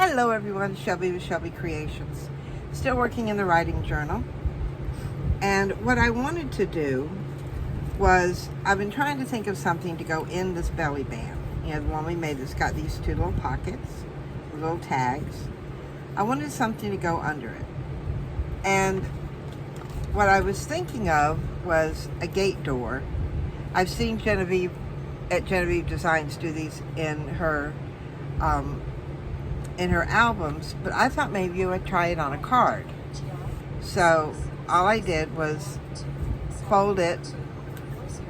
Hello everyone, Shelby with Shelby Creations. Still working in the writing journal. And what I wanted to do was, I've been trying to think of something to go in this belly band. You know, the one we made that's got these two little pockets, little tags. I wanted something to go under it. And what I was thinking of was a gate door. I've seen Genevieve at Genevieve Designs do these in her albums, but I thought maybe you would try it on a card. So all I did was fold it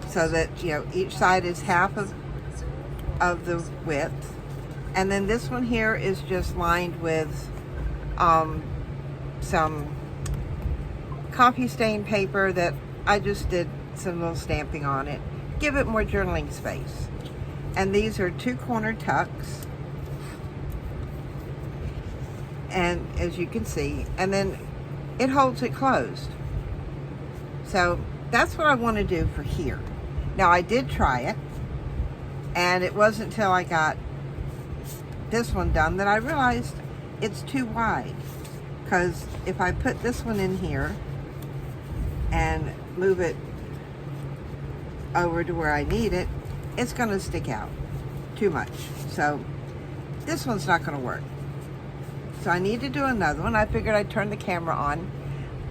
so that, you know, each side is half of the width, and then this one here is just lined with some coffee stain paper that I just did some little stamping on it, give it more journaling space. And these are 2 corner tucks, and as you can see, and then it holds it closed. So that's what I want to do for here. Now I did try it, and it wasn't until I got this one done that I realized it's too wide, because if I put this one in here and move it over to where I need it, it's going to stick out too much. So this one's not going to work. So I need to do another one. I figured I'd turn the camera on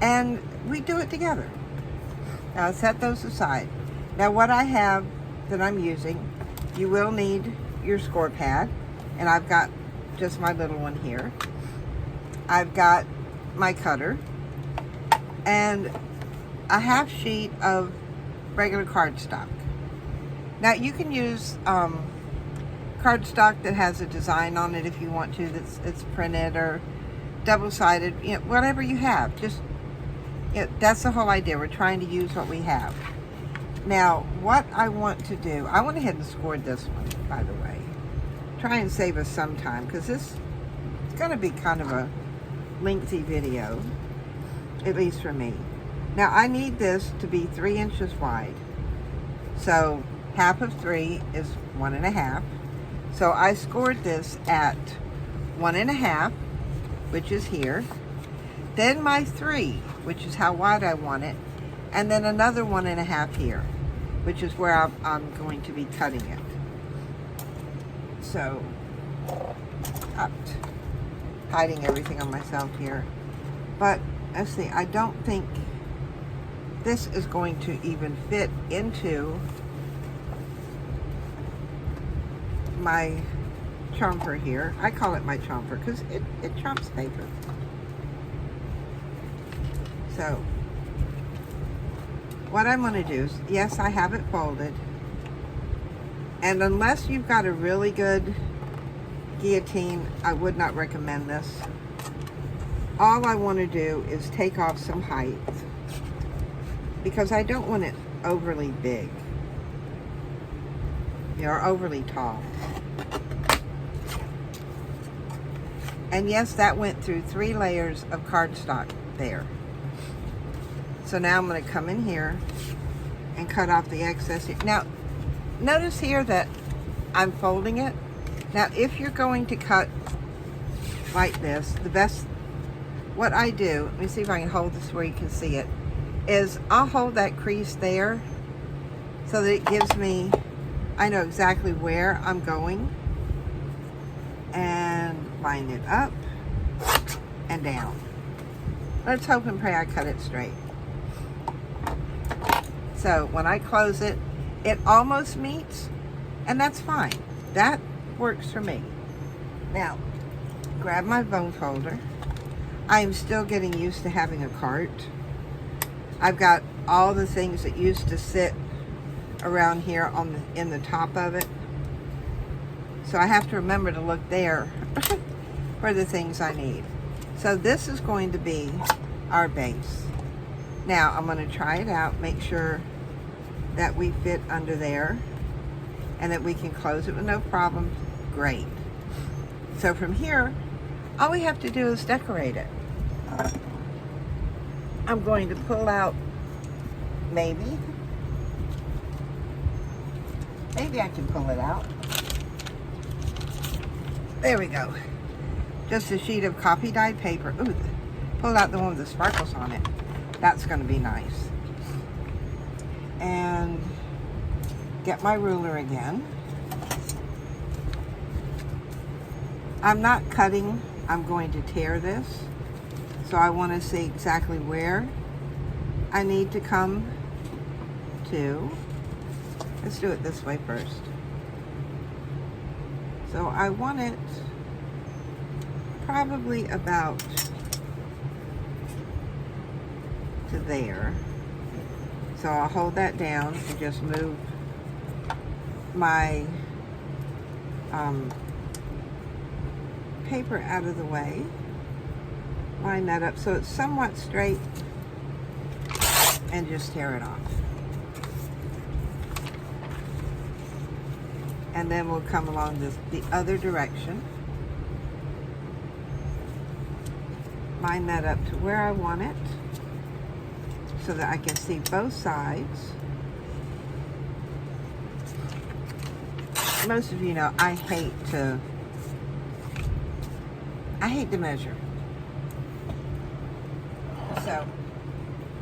and we do it together. Now set those aside. Now what I have that I'm using, you will need your score pad, and I've got just my little one here. I've got my cutter and a half sheet of regular cardstock. Now you can use cardstock that has a design on it if you want to, it's printed or double-sided, you know, whatever you have. Just, you know, that's the whole idea. We're trying to use what we have. Now what I want to do, I went ahead and scored this one, by the way. Try and save us some time, because this is going to be kind of a lengthy video, at least for me. Now I need this to be 3 inches wide, so half of 3 is 1.5. So I scored this at 1.5, which is here, then my 3, which is how wide I want it, and then another 1.5 here, which is where I'm going to be cutting it. So, hiding everything on myself here. But let's see, I don't think this is going to even fit into my chomper here. I call it my chomper because it chomps paper. So what I'm going to do is, yes, I have it folded, and unless you've got a really good guillotine, I would not recommend this. All I want to do is take off some height, because I don't want it overly big, you know, or overly tall. And yes, that went through 3 layers of cardstock there. So now I'm going to come in here and cut off the excess. Now, notice here that I'm folding it. Now, if you're going to cut like this, the best, what I do, let me see if I can hold this where you can see it, is I'll hold that crease there so that it gives me, I know exactly where I'm going, and line it up and down. Let's hope and pray I cut it straight. So when I close it, it almost meets, and that's fine. That works for me. Now, grab my bone folder. I am still getting used to having a cart. I've got all the things that used to sit around here in the top of it. So I have to remember to look there for the things I need. So this is going to be our base. Now I'm going to try it out, make sure that we fit under there and that we can close it with no problem. Great. So from here, all we have to do is decorate it. I'm going to pull out maybe I can pull it out. There we go. just a sheet of copy dyed paper. Ooh, pull out the one with the sparkles on it. That's going to be nice. And get my ruler again. I'm not cutting, I'm going to tear this. So I want to see exactly where I need to come to. Let's do it this way first. So I want it probably about to there. So I'll hold that down and just move my paper out of the way. Line that up so it's somewhat straight and just tear it off. And then we'll come along the other direction. Line that up to where I want it so that I can see both sides. Most of you know I hate to measure. So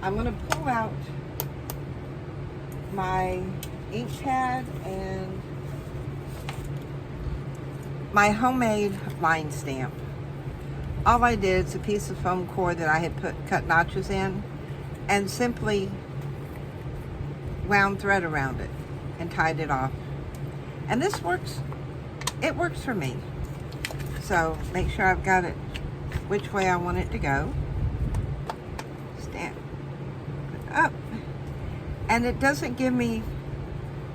I'm going to pull out my ink pad and my homemade line stamp. All I did is a piece of foam core that I had cut notches in and simply wound thread around it and tied it off. And this works, it works for me. So make sure I've got it which way I want it to go. Stand it up. And it doesn't give me,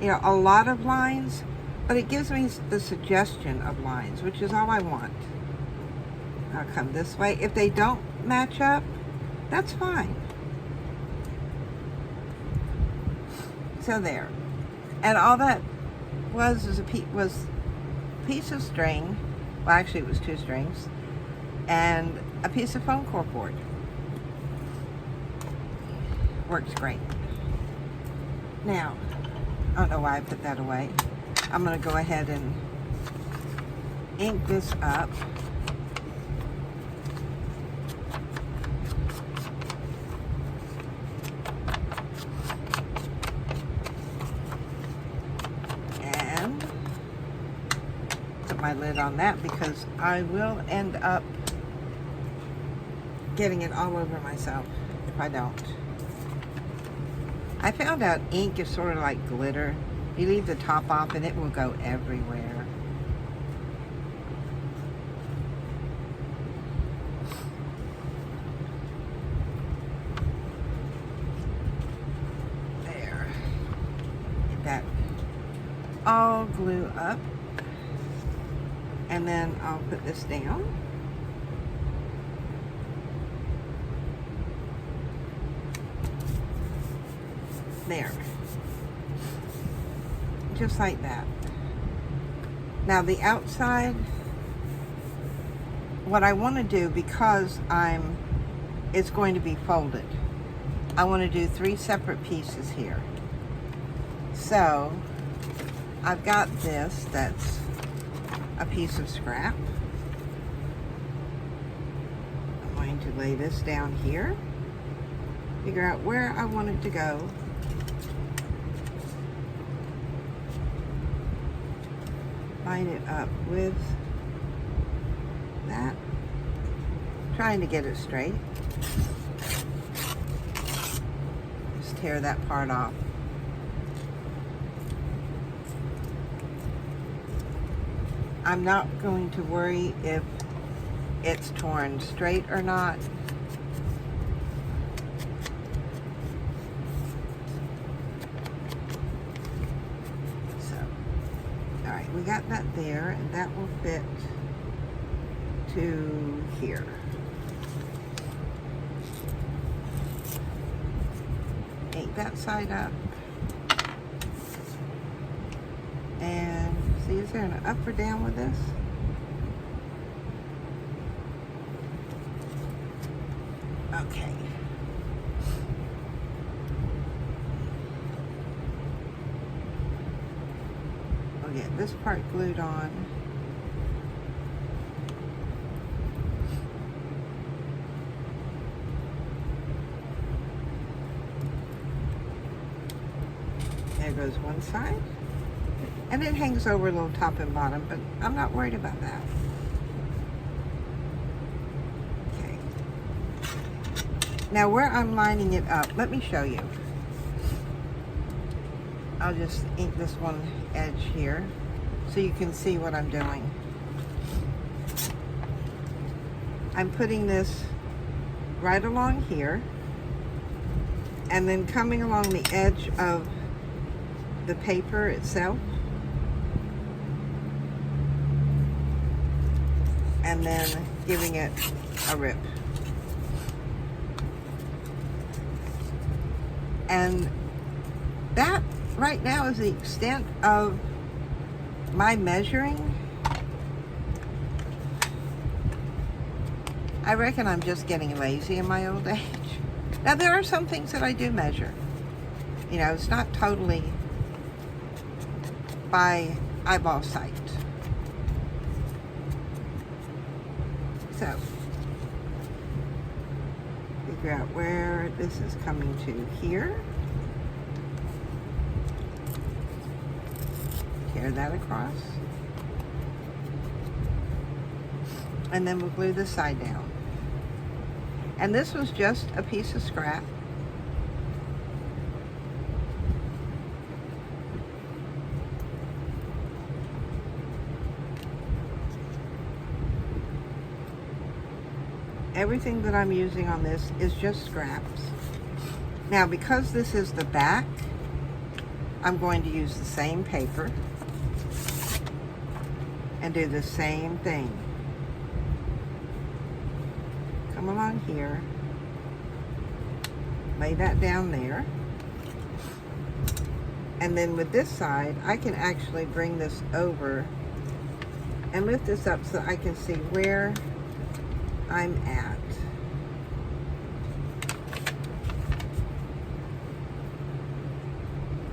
a lot of lines, but it gives me the suggestion of lines, which is all I want. I'll come this way. If they don't match up, that's fine. So there. And all that was a piece of string. Well, actually it was 2 strings. And a piece of foam core board. Works great. Now, I don't know why I put that away. I'm going to go ahead and ink this up. And put my lid on that because I will end up getting it all over myself if I don't. I found out ink is sort of like glitter. You leave the top off and it will go everywhere. There. Get that all glue up. And then I'll put this down. There. Just like that. Now the outside, what I want to do, because it's going to be folded, I want to do 3 separate pieces here. So I've got this that's a piece of scrap. I'm going to lay this down here, figure out where I want it to go. Line it up with that. Trying to get it straight. Just tear that part off. I'm not going to worry if it's torn straight or not. We got that there, and that will fit to here. Ink that side up. And see, is there an up or down with this? Okay. Get this part glued on. goes one side. And it hangs over a little top and bottom, but I'm not worried about that. Okay. Now where I'm lining it up, let me show you. I'll just ink this one edge here so you can see what I'm doing. I'm putting this right along here and then coming along the edge of the paper itself, and then giving it a rip. And that right now is the extent of my measuring. I reckon I'm just getting lazy in my old age. Now there are some things that I do measure. You know, it's not totally by eyeball sight. So, figure out where this is coming to here. Tear that across. And then we'll glue the side down. And this was just a piece of scrap. Everything that I'm using on this is just scraps. Now, because this is the back, I'm going to use the same paper and do the same thing. Come along here, lay that down there, and then with this side, I can actually bring this over and lift this up so I can see where I'm at.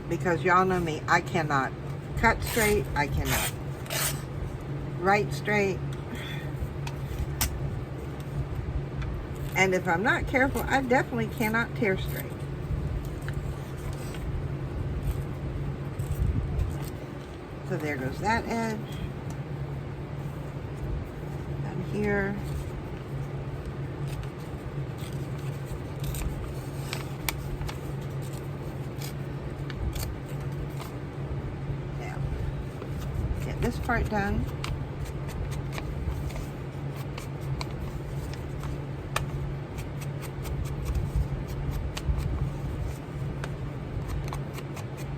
Because y'all know me, I cannot cut straight, I cannot write straight. And if I'm not careful, I definitely cannot tear straight. So there goes that edge. And here. Now, get this part done.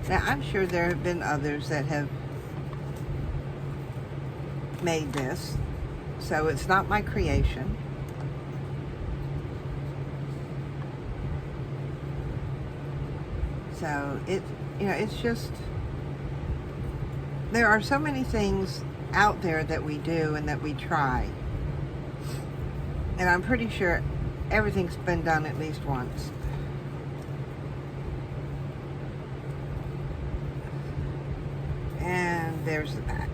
Now, I'm sure there have been others that have made this, so it's not my creation. So it, you know, it's just, there are so many things out there that we do and that we try. And I'm pretty sure everything's been done at least once. And there's the back.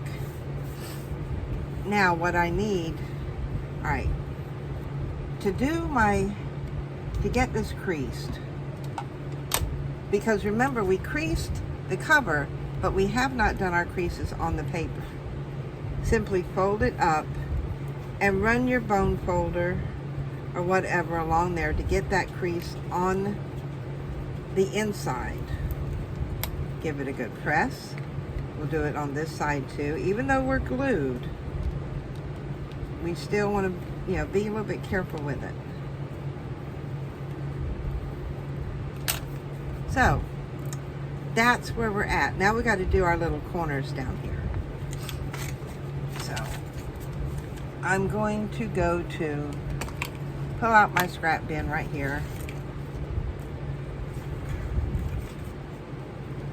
Now what I need, all right, to get this creased, because remember we creased the cover, but we have not done our creases on the paper. Simply fold it up and run your bone folder or whatever along there to get that crease on the inside. Give it a good press. We'll do it on this side too. Even though we're glued, we still want to, you know, be a little bit careful with it. So that's where we're at. Now we got to do our little corners down here. So I'm going to go to pull out my scrap bin right here.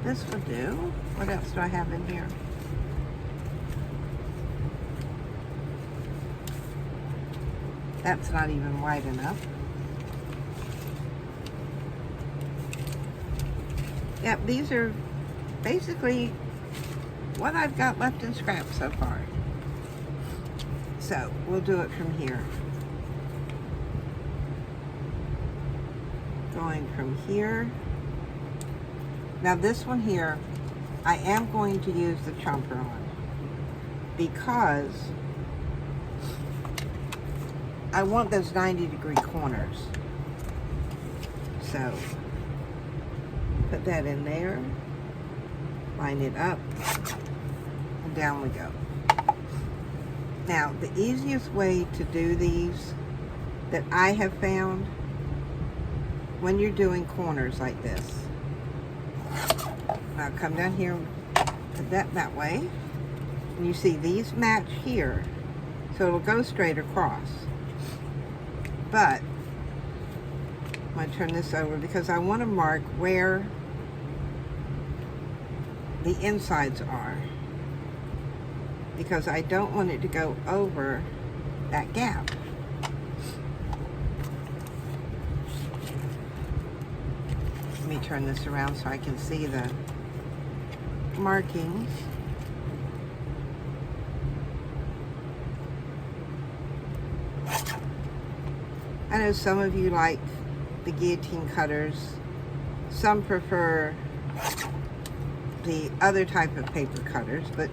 This will do. What else do I have in here? That's not even wide enough. Yep, these are basically what I've got left in scrap so far. So we'll do it from here. Going from here. Now this one here, I am going to use the chomper on because I want those 90-degree corners. So put that in there, line it up, and down we go. Now, the easiest way to do these that I have found when you're doing corners like this, I'll come down here, put that way, and you see these match here, so it'll go straight across. But I'm going to turn this over because I want to mark where the insides are, because I don't want it to go over that gap. Let me turn this around so I can see the markings. I know some of you like the guillotine cutters. Some prefer the other type of paper cutters, but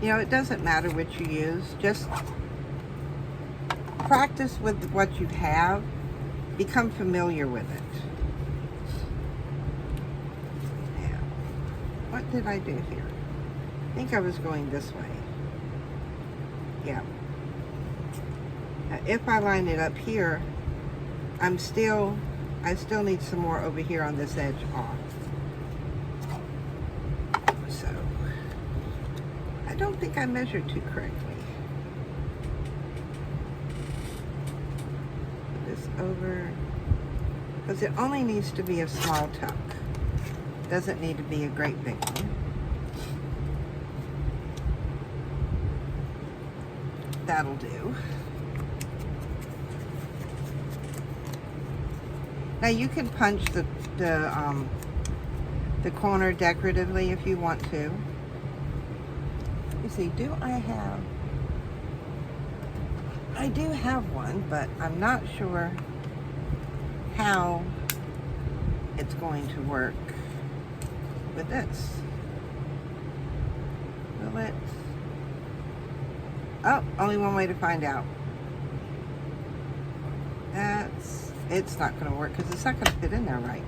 you know, it doesn't matter which you use. Just practice with what you have. Become familiar with it. Now, what did I do here? I think I was going this way. Yeah. Now, if I line it up here, I still need some more over here on this edge off. So, I don't think I measured too correctly. Put this over, because it only needs to be a small tuck. Doesn't need to be a great big one. That'll do. Now you can punch the corner decoratively if you want to. You see, I do have one, but I'm not sure how it's going to work with this. Will it? Oh, only one way to find out. It's not going to work because it's not going to fit in there right.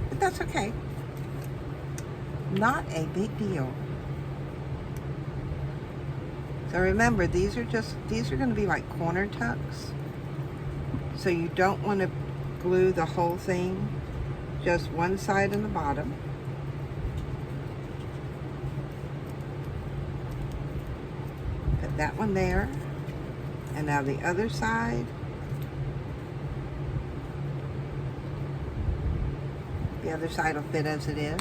But that's okay. Not a big deal. So remember, these are going to be like corner tucks. So you don't want to glue the whole thing, just one side and the bottom. Put that one there. And now the other side. The other side will fit as it is.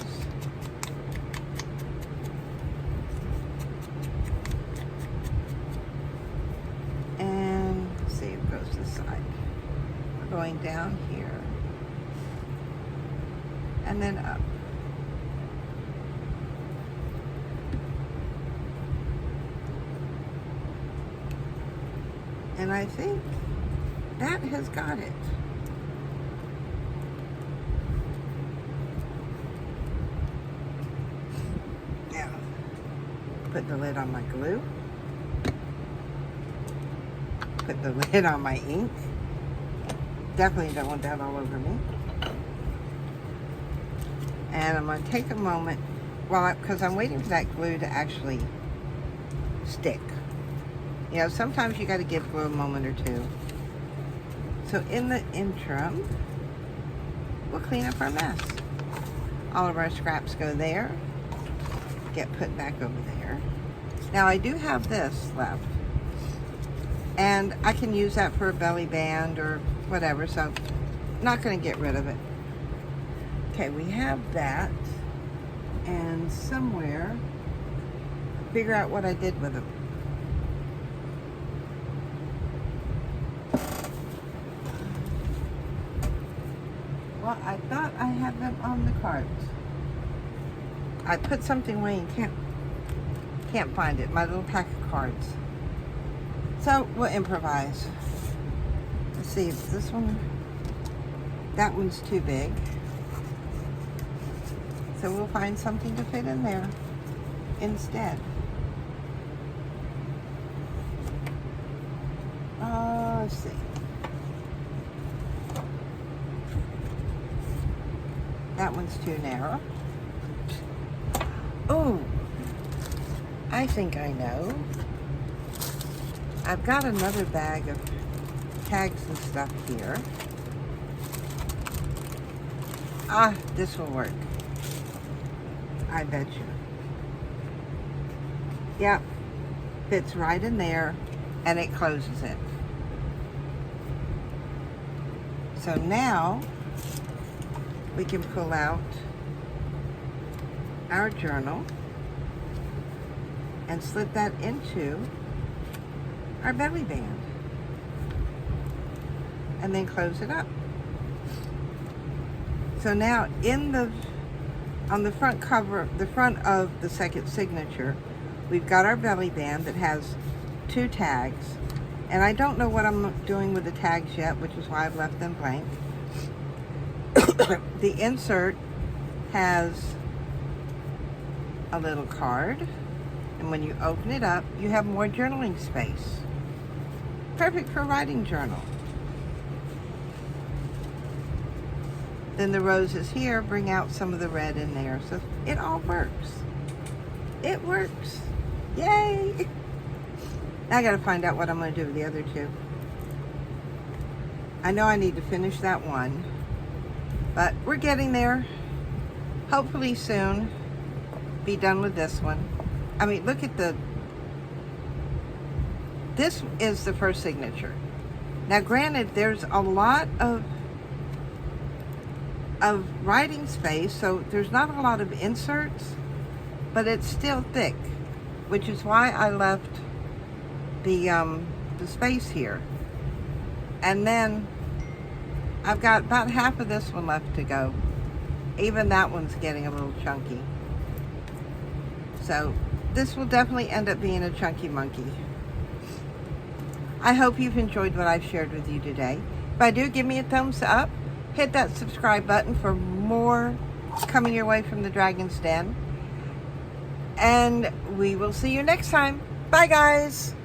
And let's see, it goes this side. We're going down here. And then up. And I think that has got it. Put the lid on my glue. Put the lid on my ink. Definitely don't want that all over me. And I'm going to take a moment, because I'm waiting for that glue to actually stick. You know, sometimes you got to give glue a moment or two. So in the interim, we'll clean up our mess. All of our scraps go there. Get put back over there. Now I do have this left, and I can use that for a belly band or whatever, so I'm not going to get rid of it. Okay, we have that, and somewhere figure out what I did with them. Well, I thought I had them on the cards. I put something away and can't find it. My little pack of cards. So we'll improvise. Let's see if this one, that one's too big. So we'll find something to fit in there instead. Let's see. That one's too narrow. Oh, I think I know. I've got another bag of tags and stuff here. Ah, this will work. I bet you. Yep, fits right in there, and it closes it. So now we can pull out our journal and slip that into our belly band and then close it up. So now on the front cover, the front of the second signature, we've got our belly band that has 2 tags. And I don't know what I'm doing with the tags yet, which is why I've left them blank. The insert has a little card, and when you open it up, you have more journaling space. Perfect for writing journal. Then the roses here bring out some of the red in there, so it all works. It works. Yay! Now I gotta find out what I'm gonna do with the other 2. I know I need to finish that one, but we're getting there. Hopefully soon, be done with this one. I mean, look at this is the first signature. Now granted, there's a lot of writing space, so there's not a lot of inserts, but it's still thick, which is why I left the space here. And then I've got about half of this one left to go. Even that one's getting a little chunky. So this will definitely end up being a chunky monkey. I hope you've enjoyed what I've shared with you today. If I do, give me a thumbs up. Hit that subscribe button for more coming your way from the Dragon's Den. And we will see you next time. Bye, guys.